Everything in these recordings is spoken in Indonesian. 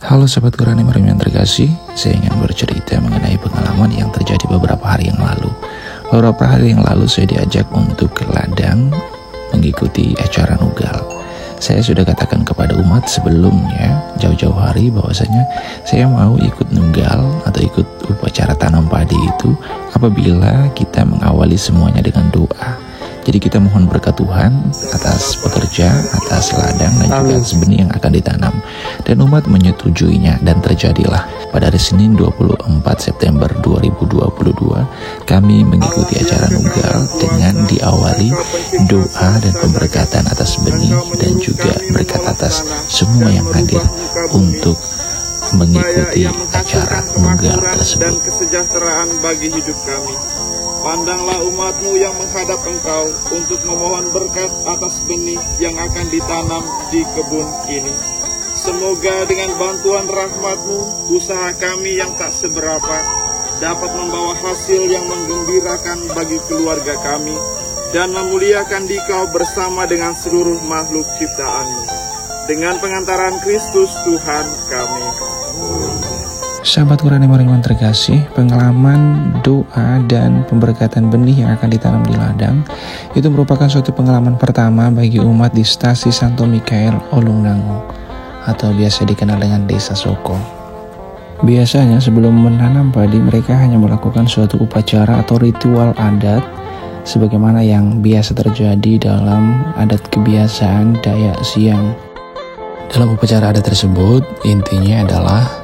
Halo sahabat Qurani Marim yang terkasih, saya ingin bercerita mengenai pengalaman yang terjadi beberapa hari yang lalu. Beberapa hari yang lalu saya diajak untuk ke ladang mengikuti acara nugal. Saya sudah katakan kepada umat sebelumnya, jauh-jauh hari, bahwasanya saya mau ikut nugal atau ikut upacara tanam padi itu apabila kita mengawali semuanya dengan doa. Jadi kita mohon berkat Tuhan atas pekerja, atas ladang, dan juga atas benih yang akan ditanam. Dan umat menyetujuinya, dan terjadilah pada hari Senin 24 September 2022 kami mengikuti acara nugal dengan diawali doa dan pemberkatan atas benih dan juga berkat atas semua yang hadir untuk mengikuti acara nugal tersebut. Dan kesejahteraan bagi hidup kami. Pandanglah umatmu yang menghadap engkau untuk memohon berkat atas benih yang akan ditanam di kebun ini. Semoga dengan bantuan rahmatmu, usaha kami yang tak seberapa dapat membawa hasil yang menggembirakan bagi keluarga kami dan memuliakan Dikau bersama dengan seluruh makhluk ciptaanmu. Dengan pengantaran Kristus Tuhan kami. Sahabat Qurani Marim yang terkasih, pengalaman doa dan pemberkatan benih yang akan ditanam di ladang itu merupakan suatu pengalaman pertama bagi umat di Stasi Santo Mikael Olungnango atau biasa dikenal dengan Desa Soko. Biasanya sebelum menanam padi mereka hanya melakukan suatu upacara atau ritual adat sebagaimana yang biasa terjadi dalam adat kebiasaan Dayak Siang. Dalam upacara adat tersebut intinya adalah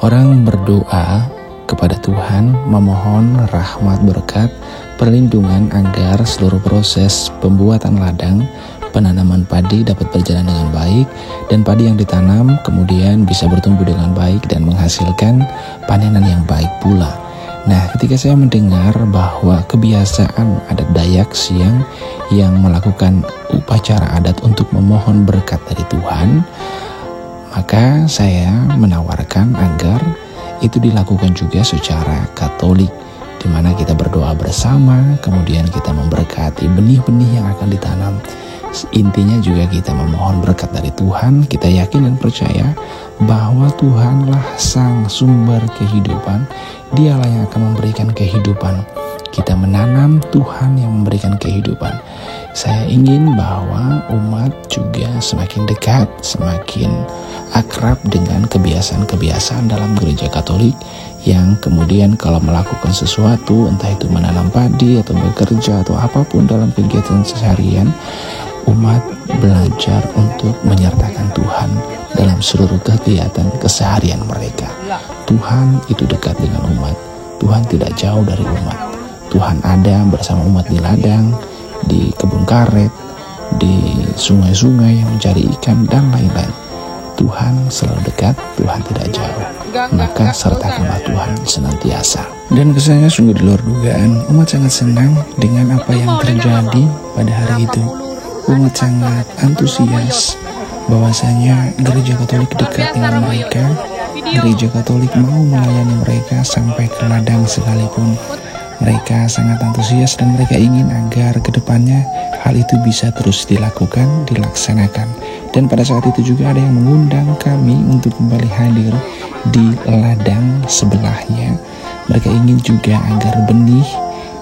orang berdoa kepada Tuhan memohon rahmat berkat perlindungan agar seluruh proses pembuatan ladang penanaman padi dapat berjalan dengan baik dan padi yang ditanam kemudian bisa bertumbuh dengan baik dan menghasilkan panenan yang baik pula. Nah, ketika saya mendengar bahwa kebiasaan adat Dayak Siang yang melakukan upacara adat untuk memohon berkat dari Tuhan, maka saya menawarkan agar itu dilakukan juga secara Katolik, di mana kita berdoa bersama, kemudian kita memberkati benih-benih yang akan ditanam. Intinya juga kita memohon berkat dari Tuhan. Kita yakin dan percaya bahwa Tuhanlah sang sumber kehidupan. Dialah yang akan memberikan kehidupan. Kita menanam, Tuhan yang memberikan kehidupan. Saya ingin bahwa umat juga semakin dekat, semakin akrab dengan kebiasaan-kebiasaan dalam gereja Katolik yang kemudian kalau melakukan sesuatu, entah itu menanam padi atau bekerja atau apapun dalam kegiatan seharian, umat belajar untuk menyertakan Tuhan dalam seluruh kegiatan keseharian mereka. Tuhan itu dekat dengan umat. Tuhan tidak jauh dari umat. Tuhan ada bersama umat di ladang, di kebun karet, di sungai-sungai yang mencari ikan, dan lain-lain. Tuhan selalu dekat, Tuhan tidak jauh. Maka sertakanlah Tuhan senantiasa. Dan kesannya sungguh di luar dugaan, umat sangat senang dengan apa yang terjadi pada hari itu. Umat sangat antusias bahwasanya gereja Katolik dekat dengan mereka. Gereja Katolik mau melayani mereka sampai ke ladang sekalipun. Mereka sangat antusias dan mereka ingin agar kedepannya hal itu bisa terus dilakukan, dilaksanakan. Dan pada saat itu juga ada yang mengundang kami untuk kembali hadir di ladang sebelahnya. Mereka ingin juga agar benih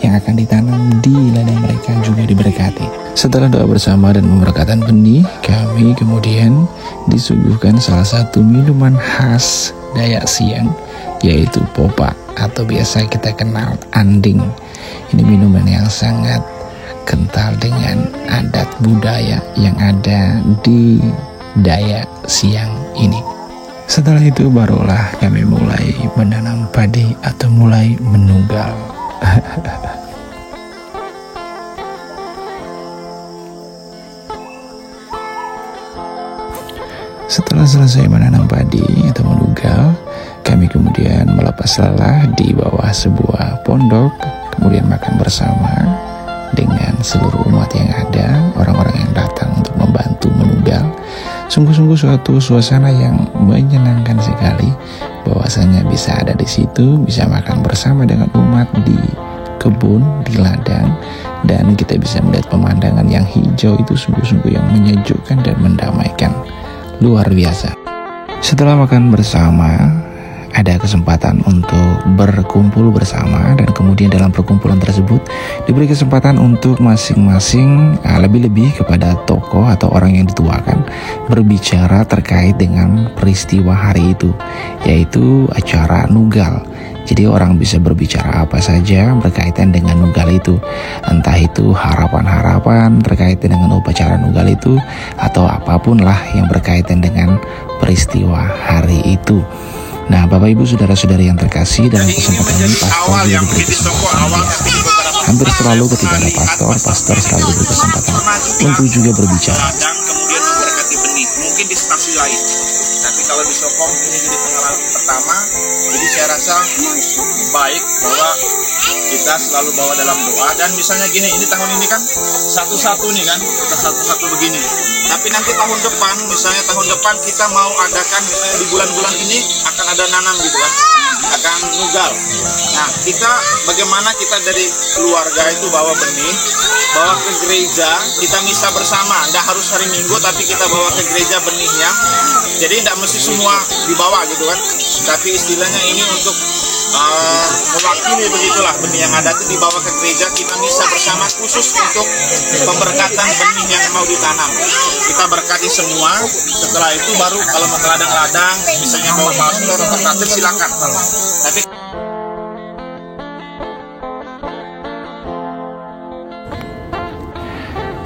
yang akan ditanam di ladang mereka juga diberkati. Setelah doa bersama dan pemberkatan benih, kami kemudian disuguhkan salah satu minuman khas Dayak Siang, yaitu popa atau biasa kita kenal anding. Ini minuman yang sangat kental dengan adat budaya yang ada di Dayak Siang ini. Setelah itu barulah kami mulai menanam padi atau mulai menugal. Setelah selesai menanam padi atau menugal, kami kemudian melepas lelah di bawah sebuah pondok, kemudian makan bersama dengan seluruh umat yang ada, orang-orang yang datang untuk membantu menugal. Sungguh-sungguh suatu suasana yang menyenangkan sekali, bahwasanya bisa ada di situ, bisa makan bersama dengan umat di kebun, di ladang, dan kita bisa melihat pemandangan yang hijau itu sungguh-sungguh yang menyejukkan dan mendamaikan. Luar biasa. Setelah makan bersama, ada kesempatan untuk berkumpul bersama, dan kemudian dalam perkumpulan tersebut diberi kesempatan untuk masing-masing lebih-lebih kepada tokoh atau orang yang dituakan berbicara terkait dengan peristiwa hari itu, yaitu acara Nugal. Jadi orang bisa berbicara apa saja berkaitan dengan Nugal itu, entah itu harapan-harapan terkait dengan upacara Nugal itu, atau apapun lah yang berkaitan dengan peristiwa hari itu. Nah, Bapak Ibu saudara-saudari yang terkasih, dalam kesempatan ini pastor juga diberi kesempatan. Hampir selalu ketika ada pastor selalu diberi kesempatan untuk juga berbicara. Dan kemudian memberkati benih, mungkin di stasi lain. Tapi kalau di Sokong ini jadi pengalaman pertama, jadi saya rasa baik bahwa kita selalu bawa dalam doa. Dan misalnya gini, ini tahun ini kan satu-satu nih kan, kita satu-satu begini. Tapi nanti tahun depan, misalnya tahun depan kita mau adakan, misalnya di bulan-bulan ini akan ada nanam gitu kan, akan Nugal. Nah, kita bagaimana kita dari keluarga itu bawa benih, bawa ke gereja, kita misa bersama. Nggak harus hari Minggu, tapi kita bawa ke gereja benihnya. Jadi nggak mesti semua dibawa gitu kan. Tapi istilahnya ini untuk mewakili begitulah, benih yang ada itu dibawa ke gereja, kita misa bersama khusus untuk pemberkatan benih yang mau ditanam. Kita berkati semua. Setelah itu baru kalau mau ke ladang-ladang, misalnya bawa pastor atau khotib, silakan. Tapi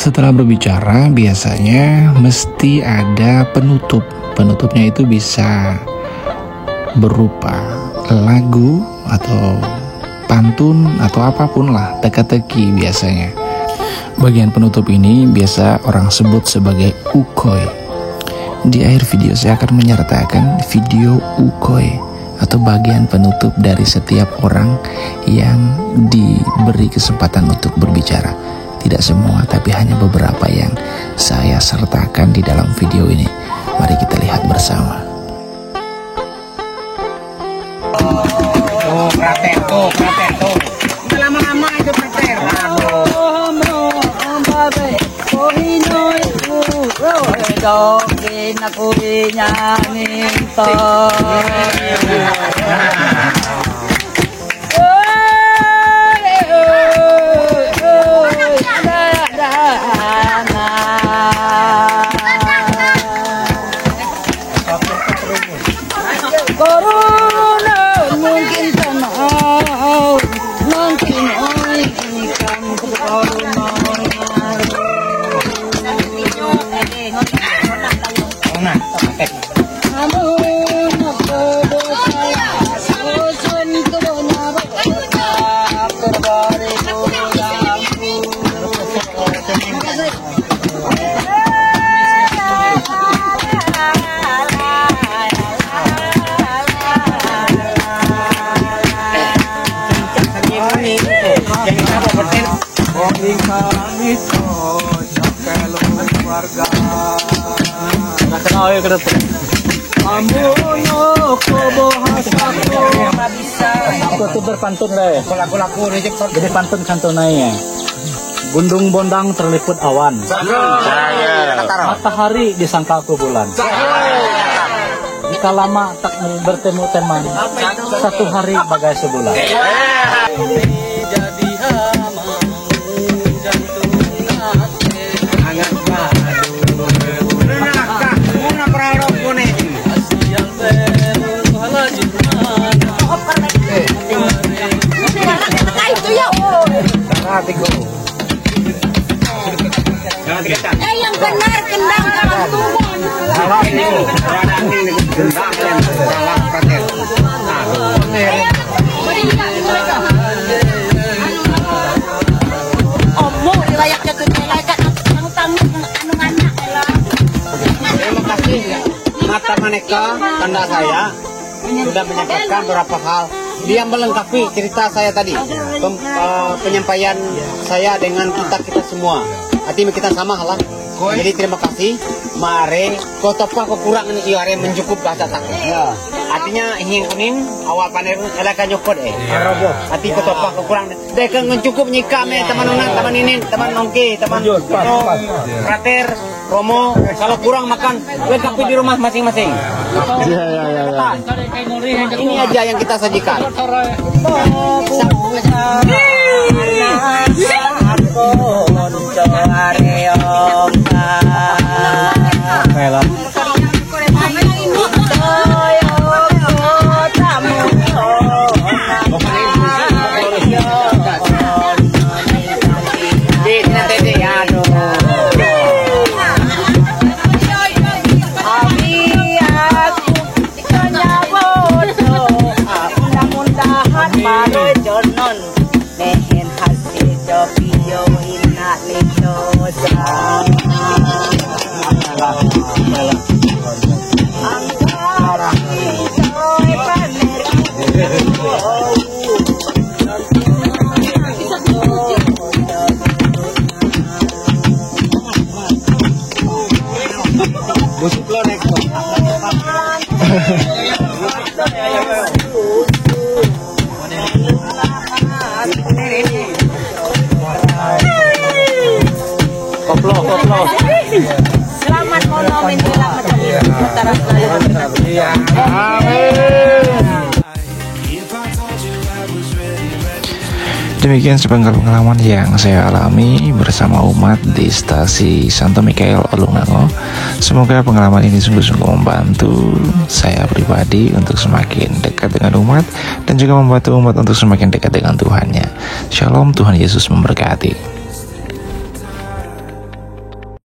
Setelah berbicara, biasanya mesti ada penutup. Penutupnya itu bisa berupa lagu atau pantun atau apapun lah, teka-teki biasanya. Bagian penutup ini biasa orang sebut sebagai ukoi. Di akhir video saya akan menyertakan video ukoi atau bagian penutup dari setiap orang yang diberi kesempatan untuk berbicara. Tidak semua, tapi hanya beberapa yang saya sertakan di dalam video ini. Mari kita lihat bersama. Prater tuh. Lama-lama itu prater. Aku tuh berpantun deh. Laku-laku Jadi pantun santunai. Gundung bondang terliput awan. Matahari disangka aku bulan. Jika lama tak bertemu teman, satu hari bagai sebulan. Yang benar kendang kalang tunggon. salah ini gendang salah prater. Omo riwayat ke riwayat anu tamu anu anak lah. Terima kasih mata maneka tanda saya sudah menyampaikan beberapa hal. Dia melengkapi cerita saya tadi, penyampaian saya dengan kita semua. Hati kita sama lah. Jadi terima kasih. Mare kotopa kurang ini are mencukup bahasa tak. Ya. Artinya ingin kuning awal panen elaka nyokot Arti kotopa kurang. Dek mencukup nyika me teman teman ini, teman nongki, teman prater, romo. Kalau kurang makan lengkapi di rumah masing-masing. Ya. Ini aja yang kita sajikan. Koplo. Selamat monumen selamat sementara selalu. Demikian sepenggal pengalaman yang saya alami bersama umat di stasi Santo Mikael Olungango. Semoga pengalaman ini sungguh-sungguh membantu saya pribadi untuk semakin dekat dengan umat dan juga membantu umat untuk semakin dekat dengan Tuhannya. Shalom, Tuhan Yesus memberkati.